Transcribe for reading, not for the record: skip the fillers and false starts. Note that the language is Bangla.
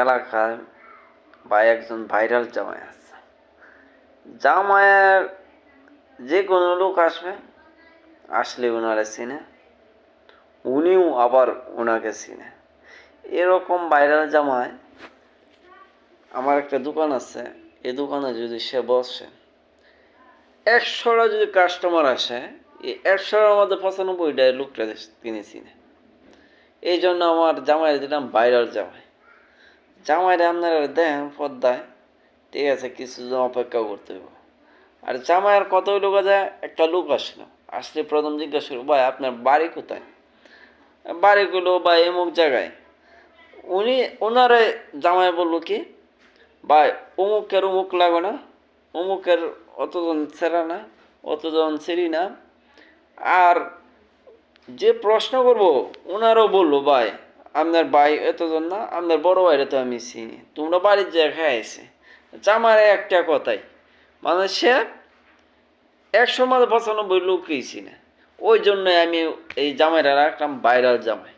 এলাকায় বা একজন ভাইরাল জামাই আছে। জামাইয়ের যে কোনো লোক আসলে ওনারা চিনে, উনিও আবার ওনাকে চিনে। এরকম ভাইরাল জামাই আমার একটা দোকান আছে, এই দোকানে যদি সে বসে 100টা যদি কাস্টমার আসে, এই 100টার মধ্যে 95টা লোকটা তিনি চিনে। এই জন্য আমার জামাইয়ের দিলাম ভাইরাল জামাই। জামাইরে আপনারা দেন পদ্মায়, ঠিক আছে, কিছুদিন অপেক্ষা করতে হবে। আর জামাইয়ের কত লোক যায়, একটা লোক আসলে প্রথম জিজ্ঞাসা করবো, ভাই আপনার বাড়ি কোথায়? বাড়িগুলো বা এমুক জায়গায়। ওনারে জামাই বললো কি, ভাই অমুকের অমুক লাগো না, অমুকের অতজন ছেড়া না, অতজন ছেড়ি না। আর যে প্রশ্ন করবো ওনারও বললো, ভাই আপনার ভাই এতজন না, আপনার বড় ভাইরে তো আমি চিনি, তোমরা বাড়ির জায়গায় খাইছে। জামারে একটা কথাই, মানে সে 100 মাঝে 95 লোকই চিনে। ওই জন্য আমি এই জামাইটা রাখলাম ভাইরাল জামাই।